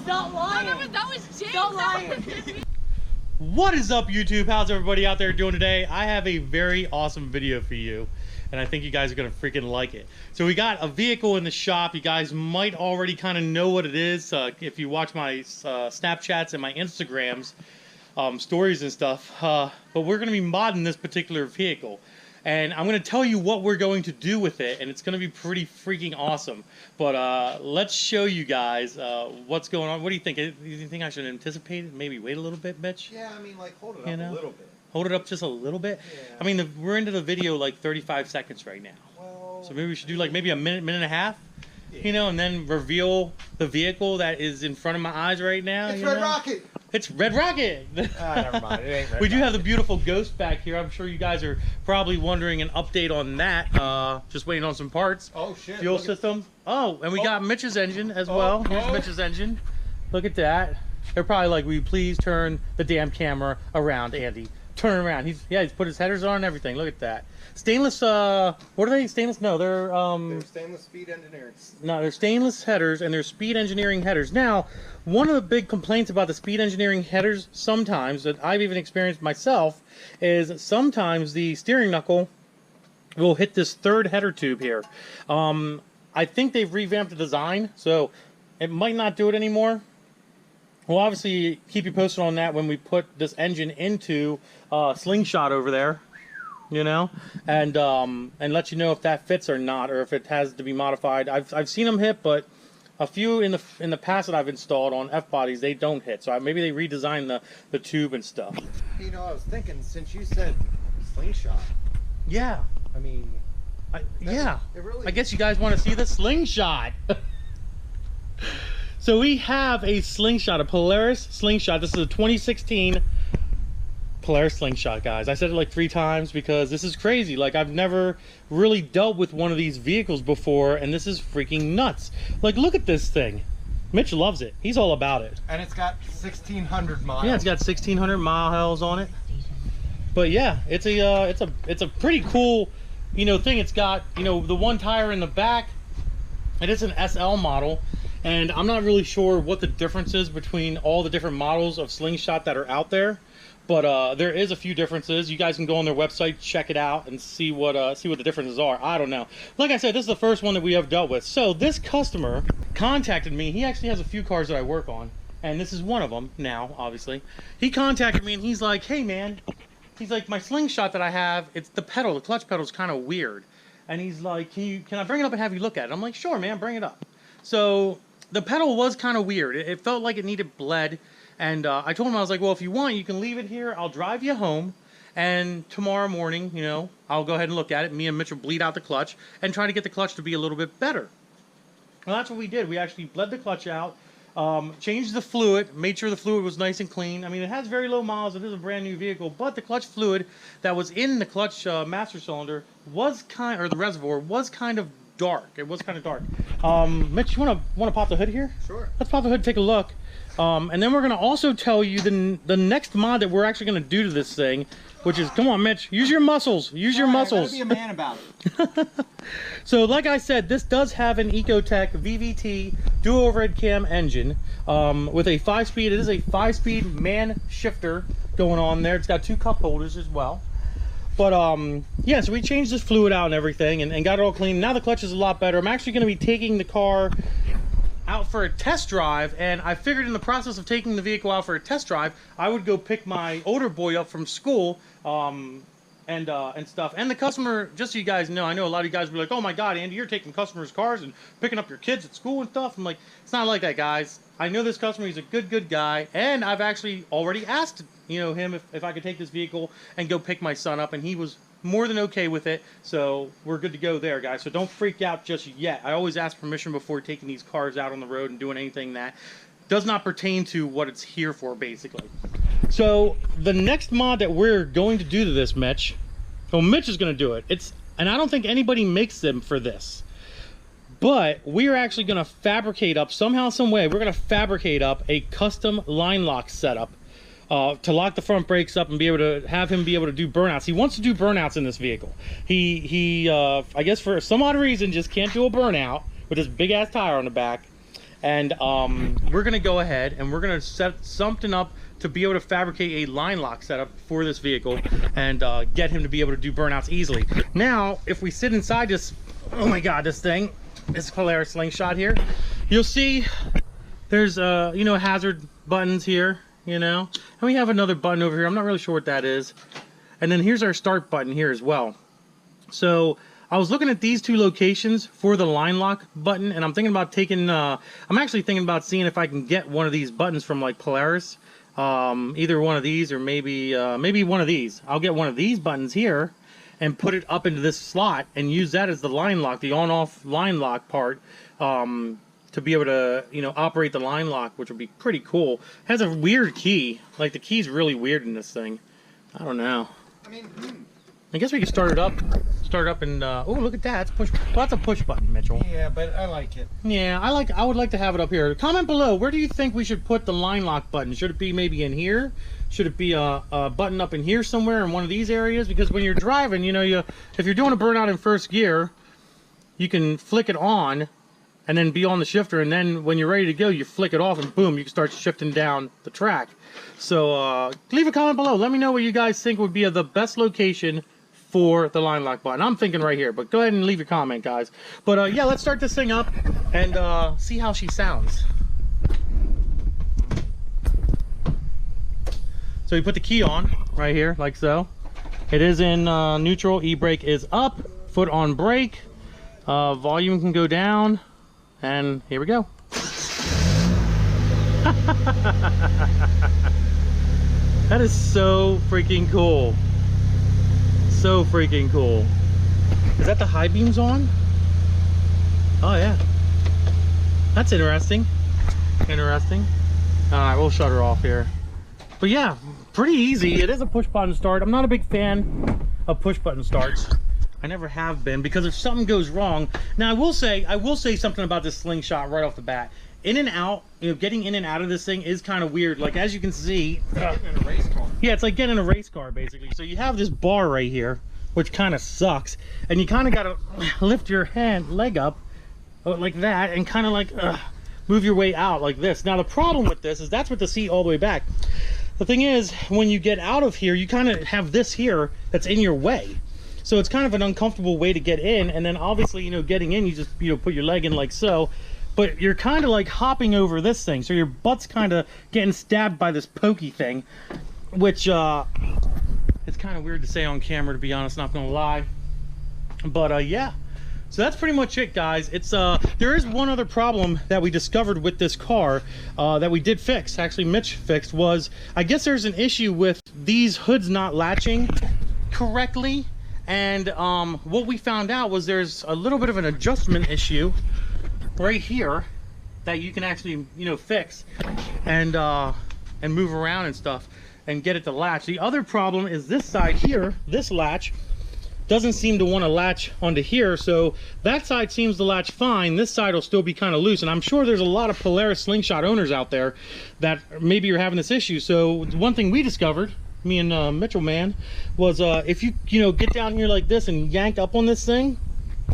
Stop lying. No, that was James. Stop lying. What is up, YouTube? How's everybody out there doing today? I have a very awesome video for you, and I think you guys are gonna freaking like it. So we got a vehicle in the shop. You guys might already kind of know what it is if you watch my Snapchats and my Instagrams stories and stuff. But we're gonna be modding this particular vehicle, and I'm gonna tell you what we're going to do with it, and it's gonna be pretty freaking awesome. But let's show you guys what's going on. What do you think? Do you think I should anticipate it? Maybe wait a little bit, Mitch? Yeah, I mean, like, hold it up a little bit. Hold it up just a little bit? Yeah. I mean, we're into the video like 35 seconds right now. Well, So maybe we should do like maybe a minute and a half, yeah. you know, and then reveal the vehicle that is in front of my eyes right now. It's you Red know? Rocket! It's Red Rocket! Never mind, it ain't Red We do Rocket. have the beautiful Ghost back here. I'm sure you guys are probably wondering an update on that. Just waiting on some parts. Oh, shit. Fuel system. Oh, and we got Mitch's engine as Oh, well. Here's oh. Mitch's engine. Look at that. They're probably like, will you please turn the damn camera around, Andy? Turn around. He's put his headers on and everything. Look at that. Stainless, what are they? Stainless? No, they're stainless speed engineering. no, they're stainless headers and they're speed engineering headers. Now, one of the big complaints about the speed engineering headers sometimes, that I've even experienced myself, is sometimes the steering knuckle will hit this third header tube here. I think they've revamped the design, so it might not do it anymore. We'll obviously keep you posted on that when we put this engine into Slingshot over there, you know, and let you know if that fits or not, or if it has to be modified. I've seen them hit, but a few in the past that I've installed on F bodies, they don't hit. So maybe they redesigned the tube and stuff. You know, I was thinking, since you said Slingshot, Yeah, I mean, yeah. it really... I guess you guys want to see the Slingshot. So we have a Slingshot, a Polaris Slingshot. This is a 2016 Polaris Slingshot, guys. I said it like 3 times because this is crazy. Like, I've never really dealt with one of these vehicles before, and this is freaking nuts. Like, look at this thing. Mitch loves it. He's all about it. And it's got 1,600 miles. Yeah, it's got 1,600 miles on it. But yeah, it's a pretty cool, you know, thing. It's got, you know, the one tire in the back. It is an SL model. And I'm not really sure what the difference is between all the different models of Slingshot that are out there, but there is a few differences. You guys can go on their website, check it out, and see what the differences are. I don't know. Like I said, this is the first one that we have dealt with. So this customer contacted me. He actually has a few cars that I work on, and this is one of them now, obviously. He contacted me, and he's like, "Hey, man," he's like, "my Slingshot that I have, it's the pedal, the clutch pedal is kind of weird." And he's like, "Can I bring it up and have you look at it?" I'm like, "Sure, man, bring it up." So the pedal was kind of weird. It felt like it needed bled. And I told him, I was like, well, if you want, you can leave it here. I'll drive you home. And tomorrow morning, you know, I'll go ahead and look at it. Me and Mitch will bleed out the clutch and try to get the clutch to be a little bit better. Well, that's what we did. We actually bled the clutch out, changed the fluid, made sure the fluid was nice and clean. I mean, it has very low miles. It is a brand new vehicle. But the clutch fluid that was in the clutch master cylinder was or the reservoir was kind of dark. It was kind of dark. Mitch, you want to pop the hood here? Sure. Let's pop the hood, take a look, and then we're gonna also tell you the next mod that we're actually gonna do to this thing, which is, come on, Mitch, use your muscles, use your muscles. Gotta be a man about it. So, like I said, this does have an Ecotech VVT dual overhead cam engine with a 5-speed. It is a 5-speed man shifter going on there. It's got 2 cup holders as well. But yeah, so we changed this fluid out and everything and got it all clean. Now the clutch is a lot better. I'm actually going to be taking the car out for a test drive, and I figured in the process of taking the vehicle out for a test drive, I would go pick my older boy up from school and stuff. And the customer, just so you guys know, I know a lot of you guys will be like, oh my God, Andy, you're taking customers' cars and picking up your kids at school and stuff. I'm like, it's not like that, guys. I know this customer, he's a good guy, and I've actually already asked, you know, him if I could take this vehicle and go pick my son up, and he was more than okay with it. So we're good to go there, guys. So don't freak out just yet. I always ask permission before taking these cars out on the road and doing anything that does not pertain to what it's here for, basically. So the next mod that we're going to do to this, Mitch, well, Mitch is going to do it. And I don't think anybody makes them for this. But we're actually going to fabricate up, somehow, some way, we're going to fabricate up a custom line lock setup to lock the front brakes up and be able to have him be able to do burnouts. He wants to do burnouts in this vehicle. He I guess for some odd reason, just can't do a burnout with this big ass tire on the back. And we're gonna go ahead and we're gonna set something up to be able to fabricate a line lock setup for this vehicle and get him to be able to do burnouts easily. Now, if we sit inside this, oh my God, this thing, this Polaris Slingshot here, you'll see there's you know, hazard buttons here, you know, and we have another button over here. I'm not really sure what that is. And then here's our start button here as well. So I was looking at these two locations for the line lock button, and I'm thinking about taking, I'm actually thinking about seeing if I can get one of these buttons from like Polaris, either one of these or maybe one of these. I'll get one of these buttons here and put it up into this slot and use that as the line lock, the on-off line lock part, to be able to, you know, operate the line lock, which would be pretty cool. It has a weird key. Like, the key's really weird in this thing. I don't know. I mean, I guess we can start it up and oh, look at that. It's push. Well, that's a push button, Mitchell. yeah, but I like it. Yeah, I would like to have it up here. Comment below, where do you think we should put the line lock button? Should it be maybe in here? Should it be a button up in here somewhere in one of these areas? Because when you're driving, you know, if you're doing a burnout in first gear, you can flick it on and then be on the shifter, and then when you're ready to go, you flick it off and boom, you can start shifting down the track. So leave a comment below. Let me know what you guys think would be the best location for the line lock button. I'm thinking right here, but go ahead and leave your comment, guys. But yeah, let's start this thing up and see how she sounds. So we put the key on right here, like so. It is in neutral. E-brake is up. Foot on brake. Volume can go down. And here we go. That is so freaking cool. So freaking cool. Is that the high beams on? Oh yeah. That's interesting. Interesting. Alright, we'll shut her off here. But yeah, pretty easy. It is a push button start. I'm not a big fan of push button starts. I never have been, because if something goes wrong. Now I will say something about this Slingshot right off the bat. In and out, you know, getting in and out of this thing is kind of weird. Like, as you can see, It's like getting in a race car. Yeah, it's like getting in a race car basically. So you have this bar right here, which kind of sucks, and you kind of got to lift your leg up like that and kind of like move your way out like this. Now the problem with this is that's with the seat all the way back. The thing is, when you get out of here, you kind of have this here that's in your way. So it's kind of an uncomfortable way to get in, and then obviously, you know, getting in, you just, you know, put your leg in like so, but you're kind of like hopping over this thing, so your butt's kind of getting stabbed by this pokey thing, which it's kind of weird to say on camera, to be honest, not gonna lie. But yeah, so that's pretty much it, guys. It's there is one other problem that we discovered with this car that we did fix, actually Mitch fixed, was I guess there's an issue with these hoods not latching correctly. And what we found out was there's a little bit of an adjustment issue right here that you can actually, you know, fix and move around and stuff and get it to latch. The other problem is this side here, this latch doesn't seem to want to latch onto here, so that side seems to latch fine. This side will still be kind of loose, and I'm sure there's a lot of Polaris Slingshot owners out there that maybe you're having this issue. So one thing we discovered, me and Mitchell man, was if you know, get down here like this and yank up on this thing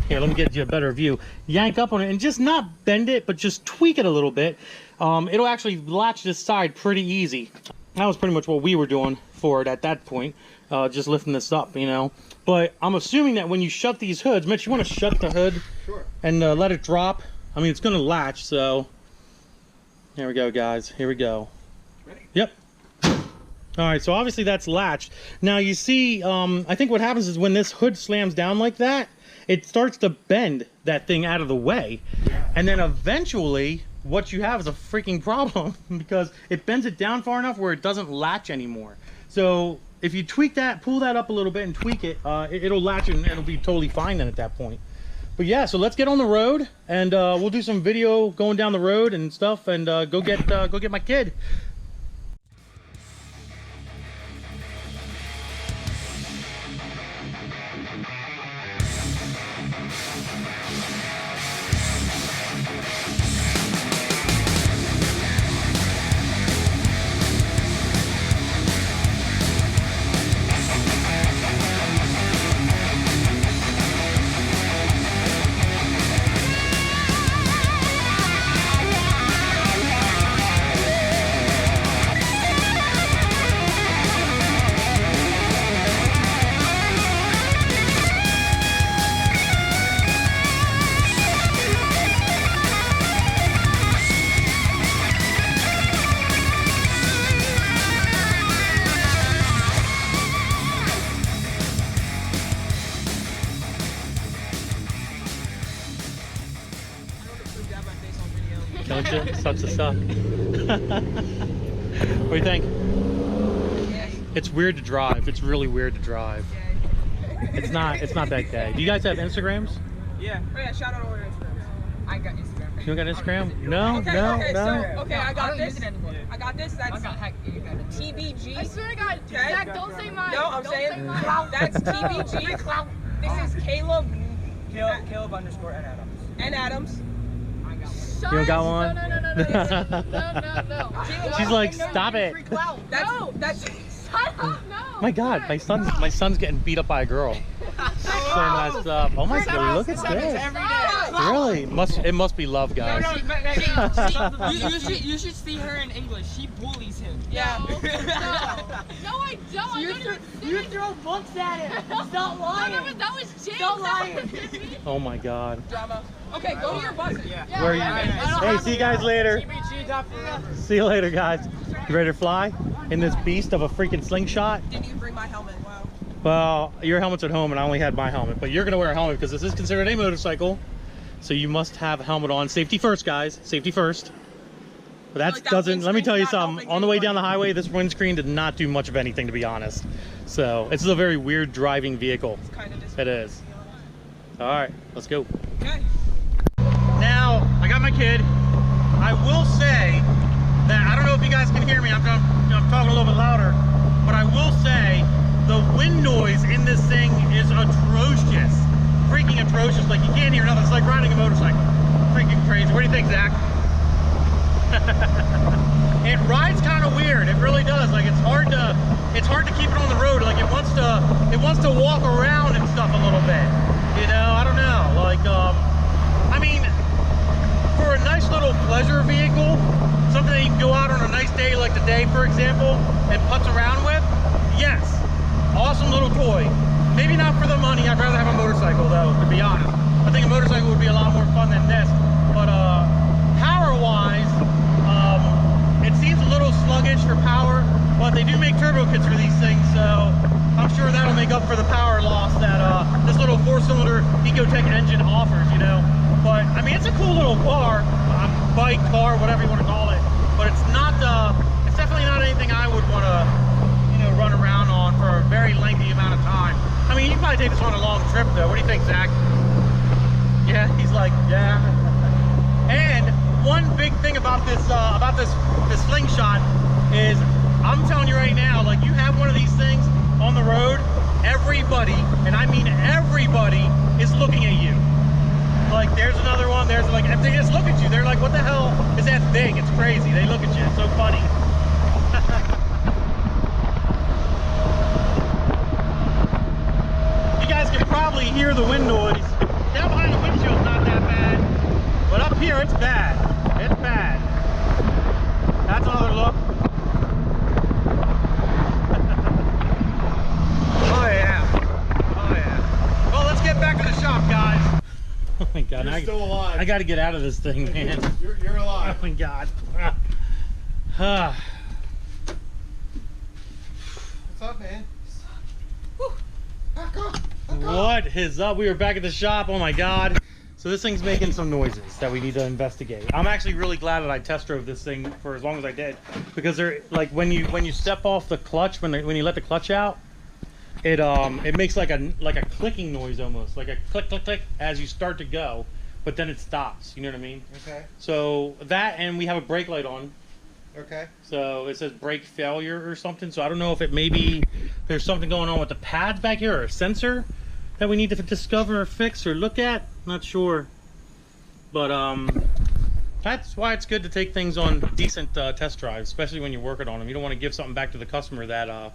here, let me get you a better view, yank up on it and just not bend it but just tweak it a little bit, it'll actually latch this side pretty easy. That was pretty much what we were doing for it at that point, just lifting this up, you know. But I'm assuming that when you shut these hoods, Mitch, you want to shut the hood. Sure. And let it drop. I mean, it's going to latch, so here we go, guys, here we go. Ready? Yep. All right, so obviously that's latched. Now you see, I think what happens is when this hood slams down like that, it starts to bend that thing out of the way. And then eventually what you have is a freaking problem because it bends it down far enough where it doesn't latch anymore. So if you tweak that, pull that up a little bit and tweak it, it'll latch and it'll be totally fine then at that point. But yeah, so let's get on the road and we'll do some video going down the road and stuff and go get my kid. sucks to suck. What do you think? It's weird to drive. It's really weird to drive. It's not that gay. Do you guys have Instagrams? Yeah. Oh yeah, shout out all your Instagrams. I got Instagram. You don't got Instagram? No, okay, no, okay, no. So, okay, I got this. I got this. That's TBG. I swear to God, Zach, don't say mine. No, I'm saying that's TBG. This is Caleb. Caleb underscore N Adams. N Adams. You don't got one? No. She's like, stop it. That's Shut up, no. My God, my son's getting beat up by a girl. So messed up. Oh my God, look at this. Really? It must be love, guys. You should see her in English. She bullies him. yeah. No, I don't. You throw books at him. Stop lying. No, that was James. Stop lying. Oh my God. Drama. Okay, go to your bus. Yeah. Where are you? Hey, see you guys later. See you later, guys. You ready to fly in this beast of a freaking slingshot? Didn't even bring my helmet. Wow. Well, your helmet's at home and I only had my helmet, but you're gonna wear a helmet because this is considered a motorcycle. So you must have a helmet on. Safety first, guys. Safety first. But that doesn't, let me tell you something. On the way down the highway, this windscreen did not do much of anything, to be honest. So it's a very weird driving vehicle. It's kind of It is. All right, let's go. Okay. Now, I got my kid. I will say that, I don't know if you guys can hear me. I'm talking a little bit louder. But I will say, the wind noise in this thing is atrocious. Freaking atrocious. Like, you can't hear nothing. It's like riding a motorcycle. Freaking crazy. What do you think, Zach? It rides kind of weird. It really does. Like, it's hard to keep it on the road. Like, it wants to walk around and stuff a little bit. You know, I don't know. Like, I mean, for a nice little pleasure vehicle, something that you can go out on a nice day like today, for example, and putz around with, yes, awesome little toy. Maybe not for the money. I'd rather have a motorcycle, though, to be honest. I think a motorcycle would be a lot more fun than this. But power-wise, it seems a little sluggish for power, but they do make turbo kits for these things, so I'm sure that'll make up for the power loss that this little 4-cylinder Ecotech engine offers, you know. But I mean, it's a cool little car, bike, car, whatever you want to call it. But it's not, it's definitely not anything I would want to, you know, run around on for a very lengthy amount of time. I mean, you can probably take this on a long trip, though. What do you think, Zach? Yeah, he's like, yeah. And one big thing about this slingshot is, I'm telling you right now, like, you have one of these things on the road, everybody, and I mean everybody, is looking at you. Like, there's another one, there's like, if they just look at you, they're like, what the hell is that thing? It's crazy. They look at you, it's so funny. You guys can probably hear the wind noise. Down behind the windshield's not that bad, but up here it's bad. It's bad. That's another look. Oh yeah. Oh yeah. Well, let's get back to the shop, guys. Oh my God. You're still alive. I got to get out of this thing, man. You're alive. Oh my God. What's up, man? What is up? We are back at the shop. Oh my God. So this thing's making some noises that we need to investigate. I'm actually really glad that I test drove this thing for as long as I did, because they're like, when you step off the clutch, when you let the clutch out, it makes like a clicking noise, almost like a click click click as you start to go, but then it stops. You know what I mean? Okay. So that, and we have a brake light on. Okay. So it says brake failure or something. So I don't know if it maybe there's something going on with the pads back here, or a sensor that we need to discover or fix or look at. Not sure. But that's why it's good to take things on decent test drives, especially when you're working on them. You don't want to give something back to the customer that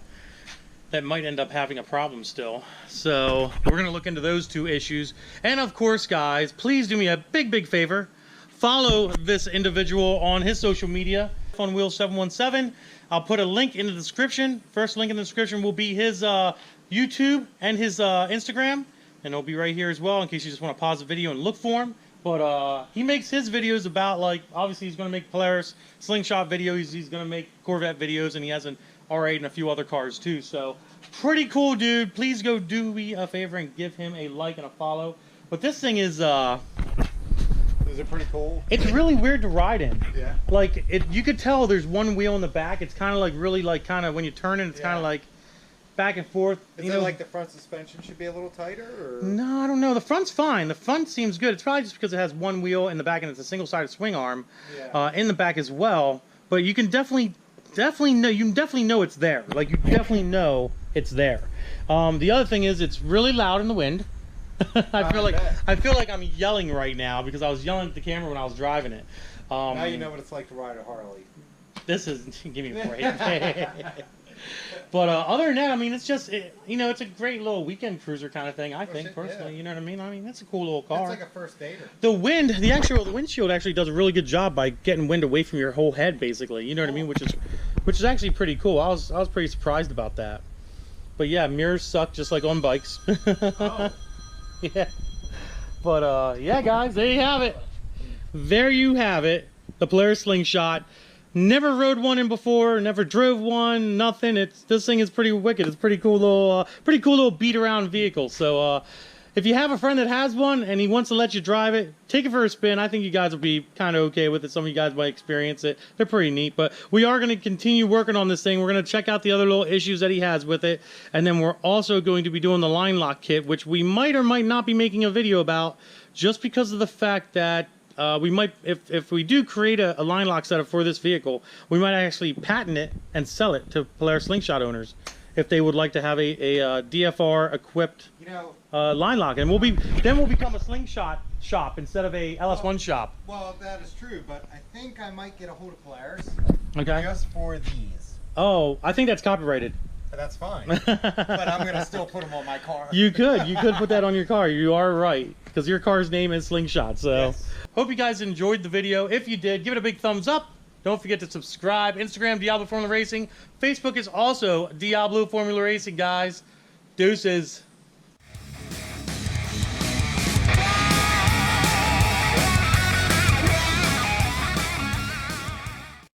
that might end up having a problem still. So we're going to look into those two issues. And of course, guys, please do me a big favor. Follow this individual on his social media, on Wheel 717. I'll put a link in the description. First link in the description will be his YouTube and his Instagram, and it'll be right here as well in case you just want to pause the video and look for him. But he makes his videos about, like, obviously he's going to make Polaris Slingshot videos, he's going to make Corvette videos, and he has an R8 and a few other cars too. So pretty cool dude. Please go do me a favor and give him a like and a follow. But this thing is Is Is it pretty cool? It's really weird to ride in. Yeah. Like you could tell there's one wheel in the back. It's kind of like really like kind of when you turn it, it's kind of like back and forth. Is it like the front suspension should be a little tighter? Or? No, I don't know. The front's fine. The front seems good. It's probably just because it has one wheel in the back and it's a single-sided swing arm in the back as well. But you can definitely know it's there. Like you definitely know it's there. The other thing is it's really loud in the wind. I feel like I'm yelling right now because I was yelling at the camera when I was driving it. Now you know what it's like to ride a Harley. This is give me a break. But other than that, I mean, it's just you know, it's a great little weekend cruiser kind of thing. I think personally, you know what I mean. I mean, that's a cool little car. It's like a first dater. The wind, the windshield actually does a really good job by getting wind away from your whole head, basically. You know what I mean? Which is actually pretty cool. I was pretty surprised about that. But yeah, mirrors suck just like on bikes. Oh. Yeah. But yeah, guys, there you have it. There you have it. The Polaris Slingshot. Never rode one in before, never drove one, nothing. This thing is pretty wicked. It's pretty cool little beat around vehicle. So if you have a friend that has one and he wants to let you drive it, take it for a spin. I think you guys will be kind of okay with it. Some of you guys might experience it. They're pretty neat, but we are going to continue working on this thing. We're going to check out the other little issues that he has with it. And then we're also going to be doing the line lock kit, which we might or might not be making a video about just because of the fact that we might, if we do create a line lock setup for this vehicle, we might actually patent it and sell it to Polaris Slingshot owners if they would like to have a DFR equipped line lock, and we'll become a Slingshot shop instead of a LS1 shop. Well, that is true, but I think I might get a hold of Polaris. Okay. Just for these. Oh, I think that's copyrighted. That's fine. But I'm gonna still put them on my car. You could put that on your car. You are right, because your car's name is Slingshot. So yes. Hope you guys enjoyed the video. If you did, give it a big thumbs up. Don't forget to subscribe. Instagram, Diablo Formula Racing. Facebook is also Diablo Formula Racing, guys. Deuces.